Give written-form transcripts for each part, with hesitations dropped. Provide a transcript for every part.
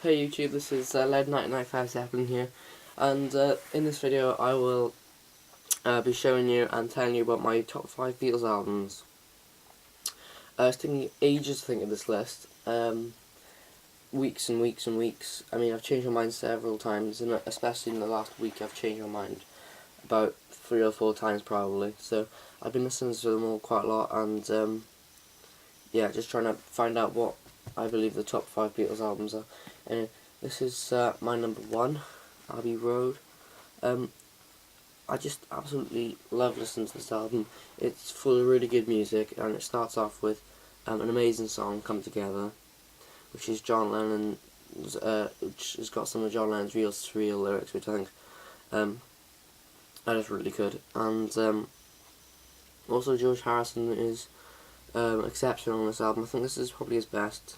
Hey YouTube, this is Led1995 Zeppelin here, and in this video I will be showing you and telling you about my top 5 Beatles albums. It's taken me ages to think of this list, weeks and weeks and weeks. I mean, I've changed my mind several times, and especially in the last week I've changed my mind about 3 or 4 times probably, so I've been listening to them all quite a lot, and yeah, just trying to find out what I believe the top 5 Beatles albums are. Anyway, this is my number 1, Abbey Road. I just absolutely love listening to this album. It's full of really good music, and it starts off with an amazing song, Come Together, which is John Lennon, which has got some of John Lennon's real surreal lyrics, which I think that is really good. And also George Harrison is exceptional on this album. I think this is probably his best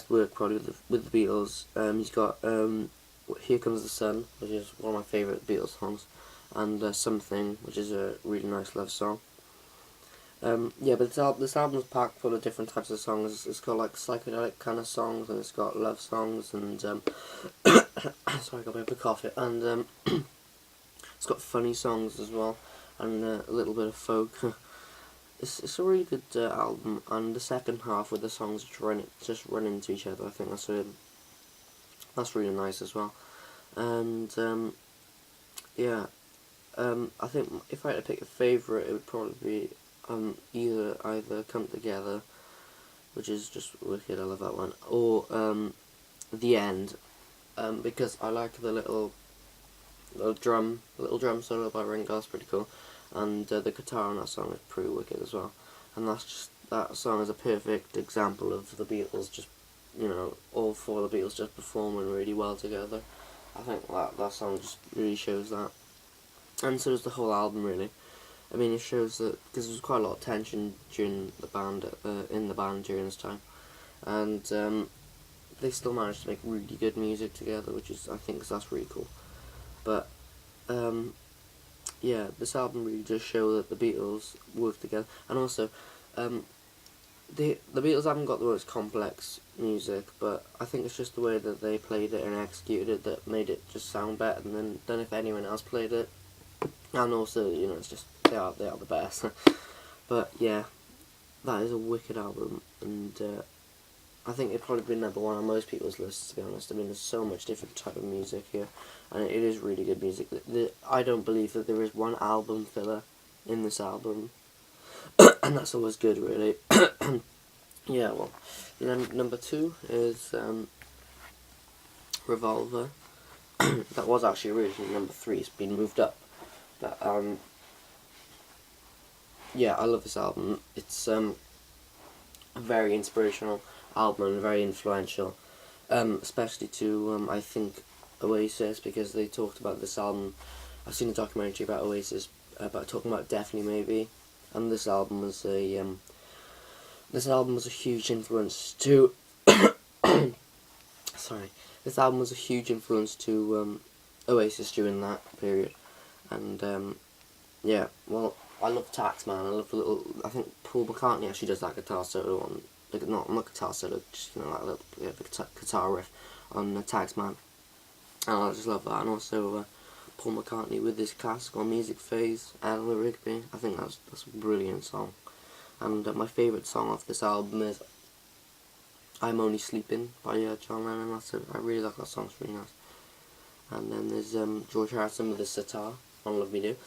work probably with the Beatles. He's got Here Comes the Sun, which is one of my favourite Beatles songs, and Something, which is a really nice love song. Yeah, but this album is packed full of different types of songs. It's got like psychedelic kind of songs, and it's got love songs, and sorry, I got a bit of a cough, and it's got funny songs as well, and a little bit of folk. It's a really good album, and the second half with the songs just run into each other, I think that's really nice as well. And yeah, I think if I had to pick a favourite, it would probably be either Come Together, which is just wicked, I love that one, or The End, because I like the little drum solo by Ringo. It's pretty cool, and the guitar on that song is pretty wicked as well. And that song is a perfect example of the Beatles, just, you know, all four of the Beatles just performing really well together. I think that song just really shows that, and so does the whole album really. I mean, it shows that, because there was quite a lot of tension during the band, in the band during this time, and they still managed to make really good music together, which is, I think, that's really cool. But yeah, this album really does show that the Beatles work together, and also the Beatles haven't got the most complex music, but I think it's just the way that they played it and executed it that made it just sound better than if anyone else played it. And also, you know, it's just they are the best. But yeah, that is a wicked album, and I think it'd probably be number 1 on most people's lists, to be honest. I mean, there's so much different type of music here, and it is really good music. I don't believe that there is one album filler in this album, and that's always good, really. Yeah, well, number 2 is Revolver. That was actually originally number 3. It's been moved up, but yeah, I love this album. It's a very inspirational album and very influential, especially to I think Oasis, because they talked about this album. I've seen a documentary about Oasis about talking about Definitely Maybe, and this album was a huge influence to sorry, this album was a huge influence to Oasis during that period, and yeah, well, I love Taxman. I love the little. I think Paul McCartney actually does that guitar solo on, like, not guitar solo, just, you know, like a little guitar riff on the Taxman, and I just love that. And also Paul McCartney with his classical music phase, Eleanor Rigby. I think that's a brilliant song. And my favourite song off this album is I'm Only Sleeping by John Lennon. I really like that song. It's really nice. And then there's George Harrison with the sitar on Love Me Do.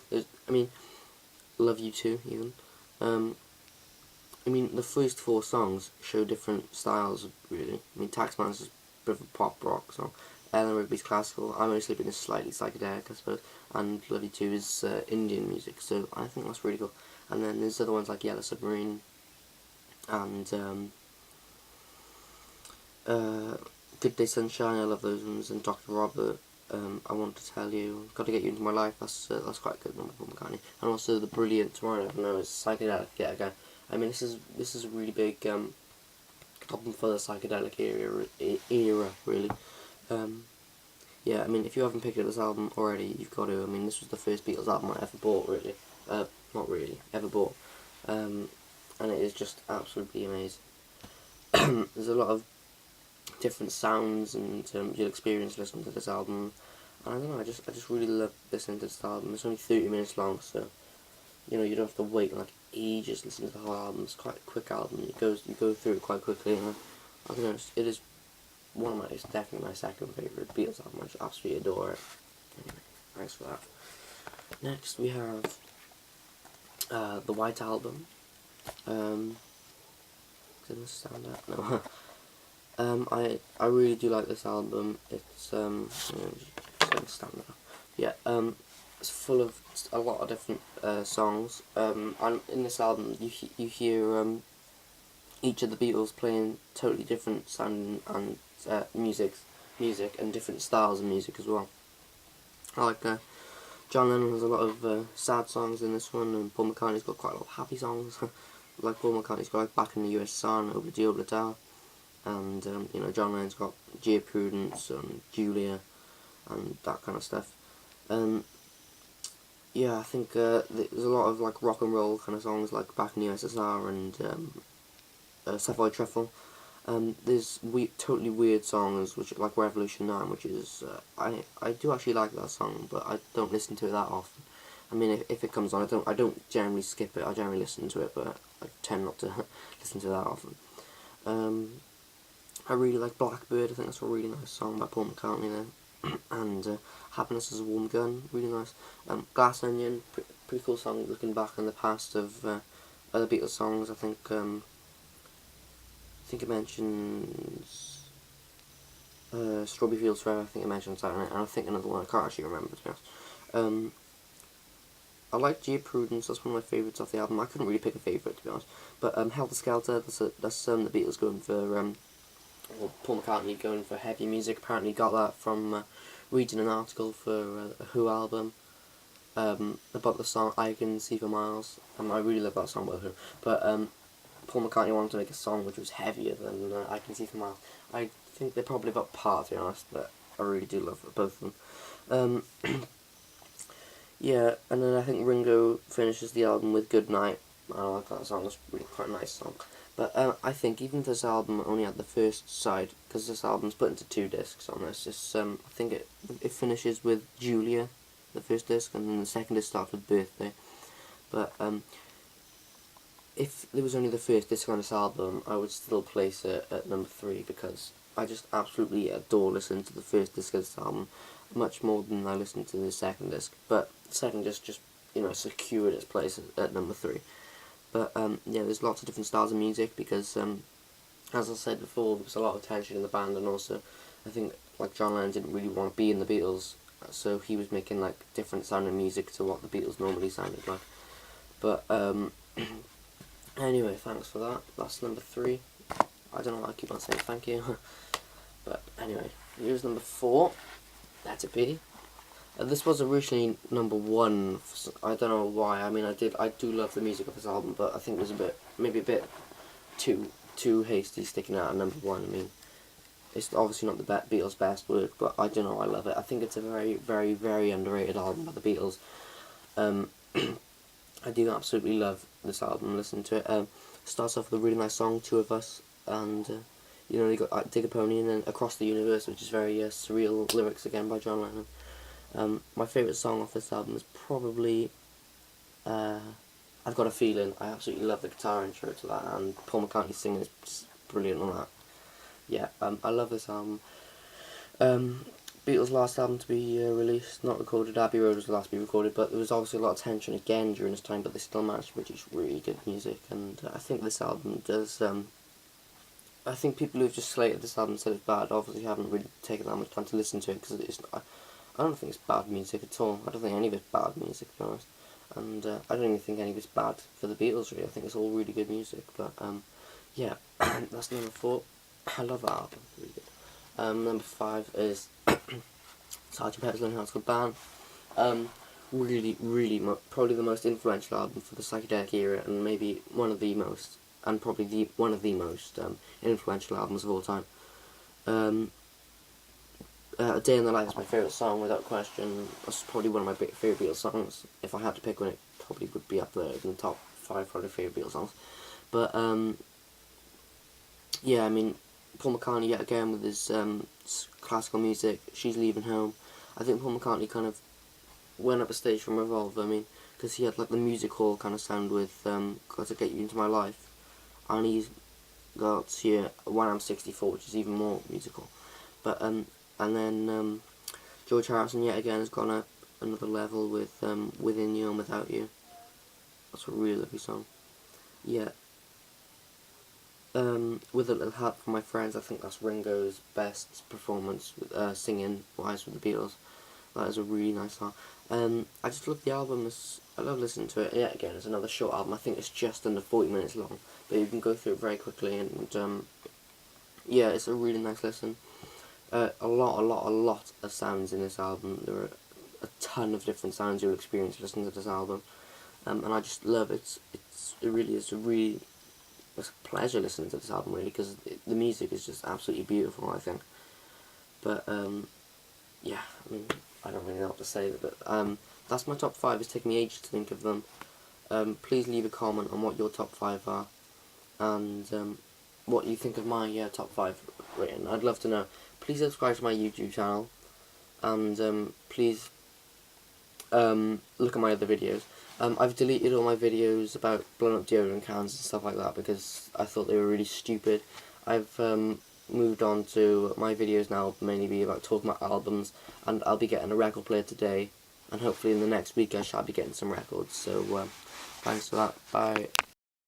Love You Too, even. I mean, the first 4 songs show different styles, really. I mean, Taxman's is a bit of a pop rock song. Eleanor Rigby's classical. I'm Only Sleeping is slightly psychedelic, I suppose. And Love You Too is Indian music, so I think that's really cool. And then there's other ones like Yellow Submarine and Good Day Sunshine. I love those ones. And Dr. Robert. I Want to Tell You, Got to Get You Into My Life. That's quite a good one with Paul McCartney. And also the brilliant Tomorrow Never Knows, psychedelic yet again. I mean, this is a really big album for the psychedelic era, really. Yeah, I mean, if you haven't picked up this album already, you've got to. I mean, this was the first Beatles album I ever bought, really. Not really, ever bought. And it is just absolutely amazing. There's a lot of different sounds, and you'll experience listening to this album. And I don't know, I just really love listening to this album. It's only 30 minutes long, so you don't have to wait like ages to listen to the whole album. It's quite a quick album. You go through it quite quickly, and I don't know, it is it's definitely my second favourite Beatles album. I just absolutely adore it. Anyway, thanks for that. Next we have the White Album. Didn't stand out. No. I really do like this album. It's stand out. Yeah. It's full of a lot of different songs. And in this album, you hear each of the Beatles playing totally different sounding and music and different styles of music as well. I like John Lennon has a lot of sad songs in this one, and Paul McCartney's got quite a lot of happy songs. Like Paul McCartney's got like Back in the USSR, Obla Obla Da, and John Lennon's got Dear Prudence and Julia and that kind of stuff. Yeah, I think there's a lot of like rock and roll kind of songs like Back in the USSR and Savoy Truffle. There's totally weird songs which like Revolution 9, which is I do actually like that song, but I don't listen to it that often. I mean, if it comes on, I don't generally skip it. I generally listen to it, but I tend not to listen to it that often. I really like Blackbird. I think that's a really nice song by Paul McCartney there. And Happiness is a Warm Gun, really nice. Glass Onion, pretty cool song looking back in the past of other Beatles songs. I think it mentions Strawberry Fields Forever. I think it mentions that in it, and I think another one I can't actually remember, to be honest. I like Dear Prudence. That's one of my favourites off the album. I couldn't really pick a favourite, to be honest. But Helter Skelter, that's the Beatles going for, or Paul McCartney going for heavy music. Apparently got that from reading an article for a Who album about the song I Can See for Miles. I really love that song by Who. But Paul McCartney wanted to make a song which was heavier than I Can See for Miles. I think they're probably about par, to be honest, but I really do love both of them. Yeah, and then I think Ringo finishes the album with Good Night. I like that song, it's really quite a nice song. But I think even if this album only had the first side, because this album's put into 2 discs on this, I think it finishes with Julia, the first disc, and then the second disc starts with Birthday. But if there was only the first disc on this album, I would still place it at number 3, because I just absolutely adore listening to the first disc of this album, much more than I listen to the second disc. But the second disc just, secured its place at number 3. But yeah, there's lots of different styles of music, because as I said before, there was a lot of tension in the band, and also I think like John Lennon didn't really want to be in the Beatles, so he was making like different sounding music to what the Beatles normally sounded like. But anyway, thanks for that. That's number 3. I don't know why I keep on saying thank you. But anyway, here's number 4. That's a P. This was originally number 1. I don't know why. I mean, I do love the music of this album, but I think it was maybe a bit too hasty sticking out at number 1. I mean, it's obviously not the Beatles' best work, but I don't know. I love it. I think it's a very, very, very underrated album by the Beatles. I do absolutely love this album. Listen to it. Starts off with a really nice song, Two of Us, and they got Dig a Pony and then Across the Universe, which is very surreal lyrics again by John Lennon. My favourite song off this album is probably I've Got a Feeling. I absolutely love the guitar intro to that, and Paul McCartney singing is just brilliant on that. Yeah, I love this album. Beatles' last album to be released, not recorded. Abbey Road was the last to be recorded, but there was obviously a lot of tension again during this time, but they still managed to produce really good music, and I think this album does, I think people who've just slated this album and said it's bad obviously haven't really taken that much time to listen to it, because I don't think it's bad music at all. I don't think any of it's bad music, to be honest, and I don't even think any of it's bad for the Beatles, really. I think it's all really good music, but yeah, that's number 4. I love that album, it's really good. Number 5 is Sgt. Pepper's Lonely Hearts Club Band. Really, really, probably the most influential album for the psychedelic era, and maybe one of the most, and probably one of the most influential albums of all time. A Day in the Life is my favourite song, without question. That's probably one of my favourite Beatles songs. If I had to pick one, it probably would be up there in the top 5 probably favourite Beatles songs. But yeah, I mean, Paul McCartney yet again with his classical music, She's Leaving Home. I think Paul McCartney kind of went up a stage from Revolver, I mean, because he had like the music hall kind of sound with Got to Get You Into My Life, and he's got here When I'm 64, which is even more musical. But and then George Harrison yet again has gone up another level with Within You and Without You. That's a really lovely song. Yeah. With a Little Help from My Friends, I think that's Ringo's best performance with, singing wise with the Beatles. That is a really nice song. I just love the album. I love listening to it. Yeah, again, it's another short album. I think it's just under 40 minutes long, but you can go through it very quickly. And yeah, it's a really nice listen. A lot of sounds in this album. There are a ton of different sounds you'll experience listening to this album, and I just love it. It really is it's a pleasure listening to this album, really, because the music is just absolutely beautiful, I think. But yeah, I mean, I don't really know what to say, but that's my top 5. It's taken me ages to think of them. Please leave a comment on what your top 5 are, and what you think of my top 5 rating. I'd love to know. Please subscribe to my YouTube channel, and please look at my other videos. I've deleted all my videos about blowing up deodorant cans and stuff like that because I thought they were really stupid. I've moved on to my videos now mainly be about talking about albums, and I'll be getting a record player today, and hopefully in the next week I shall be getting some records. So thanks for that. Bye.